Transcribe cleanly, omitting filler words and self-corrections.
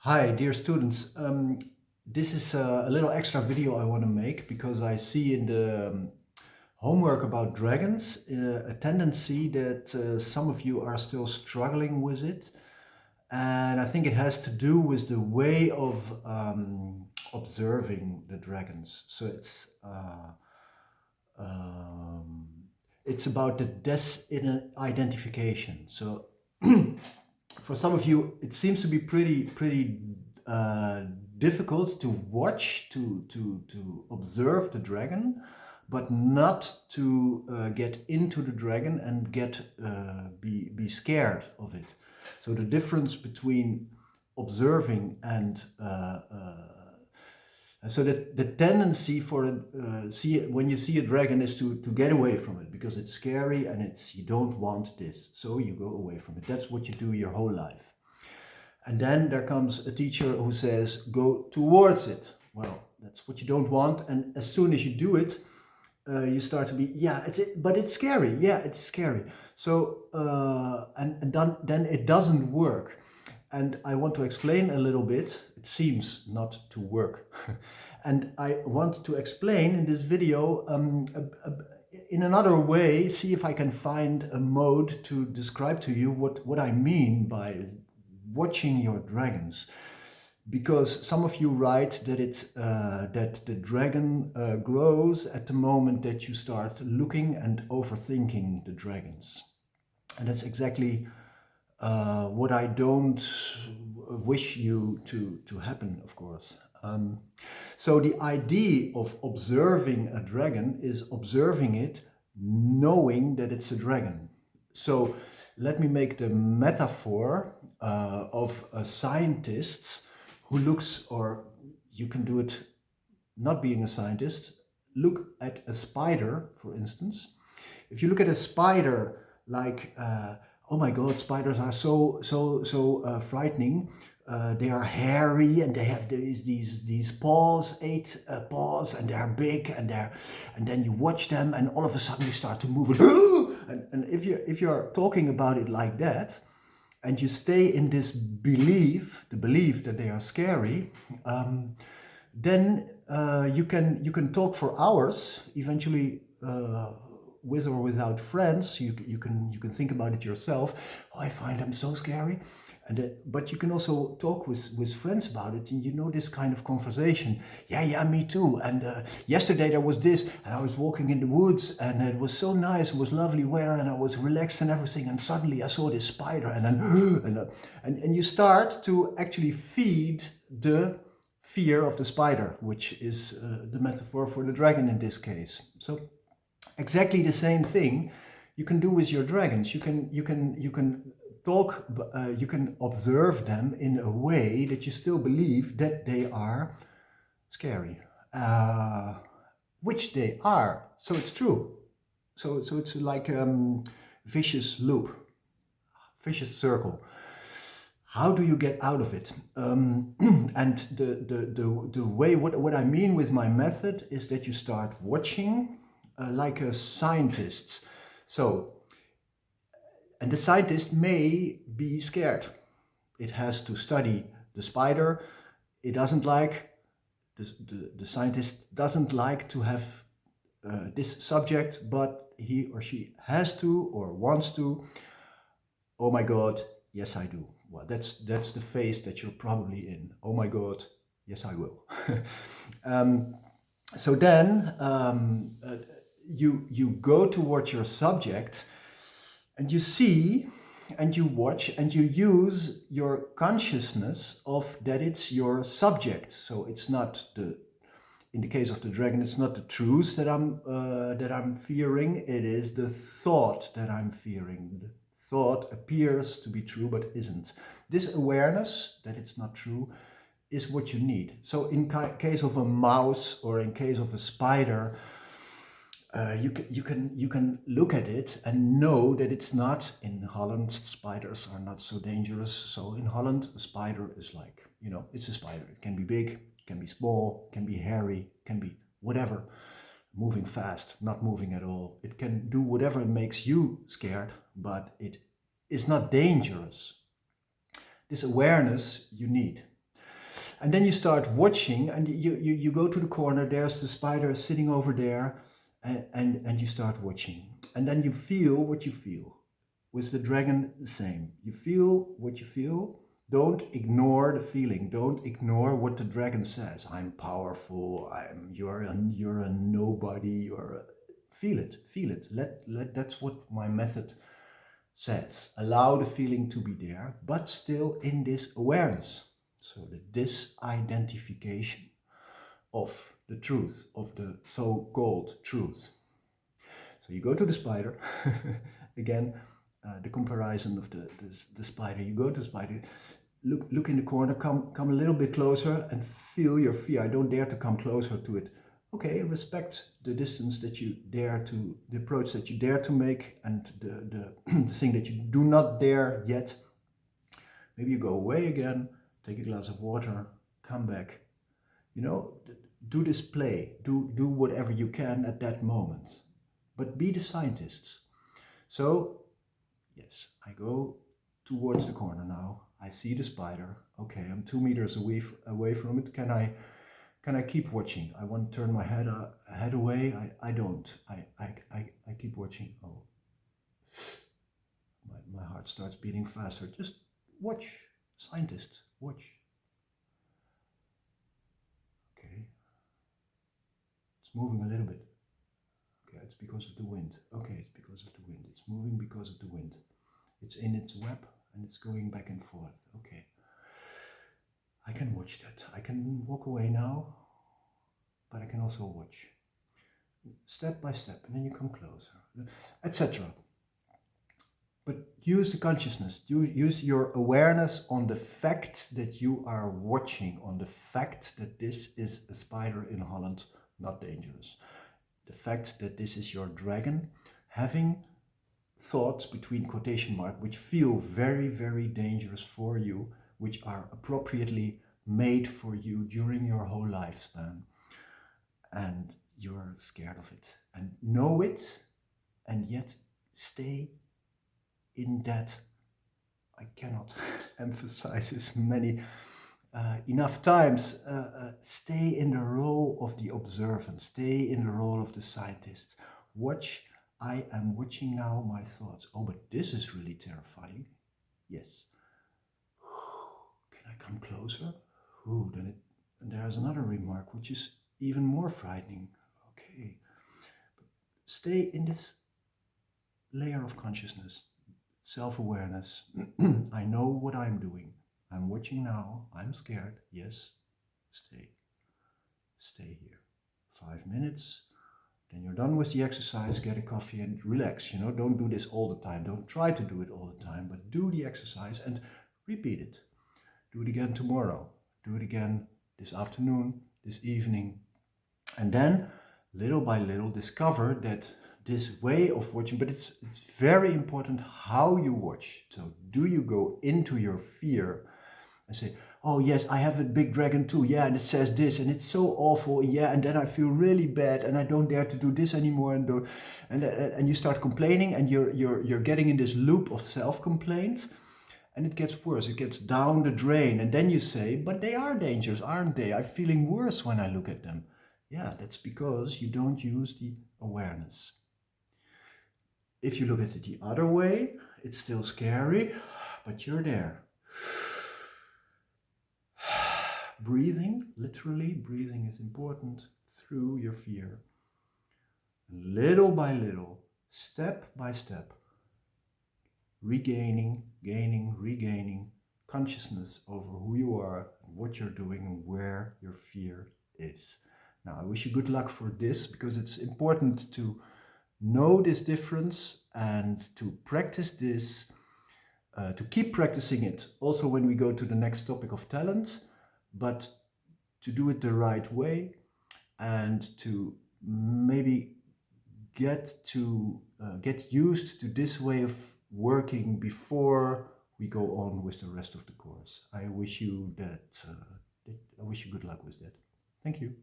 Hi, dear students. This is a little extra video I want to make because I see in the homework about dragons a tendency that some of you are still struggling with it. And I think it has to do with the way of observing the dragons. So um, it's about the identification. So for some of you, it seems to be pretty uh, difficult to watch, to observe the dragon, but not to get into the dragon and be scared of it. So the difference between observing and so that the tendency for when you see a dragon is to get away from it because it's scary and it's you don't want this, so you go away from it. That's what you do your whole life. And then there comes a teacher who says go towards it. Well, that's what you don't want, and as soon as you do it, you start to be but it's scary. Yeah, it's scary. So and then it doesn't work. And I want to explain a little bit. It seems not to work. And I want to explain in this video in another way, see if I can find a mode to describe to you what I mean by watching your dragons. Because some of you write that that the dragon grows at the moment that you start looking and overthinking the dragons. And that's exactly what I don't wish you to happen, of course. So the idea of observing a dragon is observing it knowing that it's a dragon. So let me make the metaphor of a scientist who looks, or you can do it not being a scientist, look at a spider, for instance. If you look at a spider like oh my God, spiders are so frightening. They are hairy and they have these paws, eight paws, and they're big, and then you watch them, and all of a sudden you start to move. And if you're talking about it like that, and you stay in this belief, the belief that they are scary, then you can talk for hours. Eventually, with or without friends, you can think about it yourself. Oh, I find them so scary, but you can also talk with friends about it, and this kind of conversation. Yeah, me too. And yesterday there was this, and I was walking in the woods, and it was so nice. It was lovely weather, and I was relaxed and everything. And suddenly I saw this spider, and then and you start to actually feed the fear of the spider, which is the metaphor for the dragon in this case. So exactly the same thing you can do with your dragons. You can talk, you can observe them in a way that you still believe that they are scary, which they are. So it's true. So it's like vicious loop, vicious circle. How do you get out of it? And the way, what I mean with my method is that you start watching like a scientist. So, and the scientist may be scared. It has to study the spider. It doesn't like, the scientist doesn't like to have this subject, but he or she has to or wants to. Oh my God, yes I do. Well, that's the phase that you're probably in. Oh my God, yes I will. um, so then you go towards your subject, and you see and you watch and you use your consciousness of that it's your subject. So it's not in the case of the dragon, it's not the truth that I'm fearing. It is the thought that I'm fearing. The thought appears to be true but isn't. This awareness that it's not true is what you need. So in case of a mouse or in case of a spider, you can look at it and know that it's not. In Holland, spiders are not so dangerous. So in Holland, a spider is like, it's a spider. It can be big, can be small, can be hairy, can be whatever, moving fast, not moving at all. It can do whatever makes you scared, but it is not dangerous. This awareness you need. And then you start watching, and you go to the corner, there's the spider sitting over there, and you start watching. And then you feel what you feel. With the dragon, the same. You feel what you feel. Don't ignore the feeling. Don't ignore what the dragon says. I'm powerful. You're a nobody. Feel it. Feel it. That's what my method says. Allow the feeling to be there, but still in this awareness. So the disidentification of the truth, of the so-called truth. So you go to the spider, again, the comparison of the spider. You go to the spider, look in the corner, come a little bit closer and feel your fear. I don't dare to come closer to it. Okay, respect the distance that you dare to, the approach that you dare to make, and the thing that you do not dare yet. Maybe you go away again, take a glass of water, come back. You know, do this play, do whatever you can at that moment. But be the scientists. So, yes, I go towards the corner now. I see the spider. Okay, I'm 2 meters away from it. Can I keep watching? I want to turn my head away. I don't. I keep watching. Oh, my heart starts beating faster. Just watch, scientist, watch. Okay, it's moving a little bit. Okay, it's because of the wind. Okay, it's because of the wind. It's moving because of the wind. It's in its web and it's going back and forth. Okay, I can watch that. I can walk away now, but I can also watch. Step by step, and then you come closer, etc. But use the consciousness, use your awareness on the fact that you are watching, on the fact that this is a spider in Holland, not dangerous. The fact that this is your dragon, having thoughts between quotation marks which feel very, very dangerous for you, which are appropriately made for you during your whole lifespan. And you're scared of it. And know it, and yet stay in that. I cannot emphasize this enough times. Stay in the role of the observant. Stay in the role of the scientist. Watch. I am watching now my thoughts. Oh, but this is really terrifying. Yes. Can I come closer? Ooh, then there's another remark which is even more frightening. Okay. Stay in this layer of consciousness. Self-awareness. I know what I'm doing. I'm watching now. I'm scared. Yes. Stay. Stay here. 5 minutes. Then you're done with the exercise. Get a coffee and relax. You know, don't do this all the time. Don't try to do it all the time, but do the exercise and repeat it. Do it again tomorrow. Do it again this afternoon, this evening. And then, little by little, discover that this way of watching, but it's very important how you watch. So do you go into your fear and say, oh yes, I have a big dragon too, yeah, and it says this and it's so awful, yeah, and then I feel really bad and I don't dare to do this anymore, and you start complaining, and you're getting in this loop of self-complaint, and it gets worse, it gets down the drain, and then you say, but they are dangerous, aren't they? I'm feeling worse when I look at them. Yeah, that's because you don't use the awareness. If you look at it the other way, it's still scary, but you're there. Breathing, literally, breathing is important through your fear. Little by little, step by step, regaining consciousness over who you are, what you're doing, and where your fear is. Now, I wish you good luck for this, because it's important to know this difference and to practice this, to keep practicing it also when we go to the next topic of talent, but to do it the right way, and to maybe get used to this way of working before we go on with the rest of the course. I wish you good luck with that. Thank you.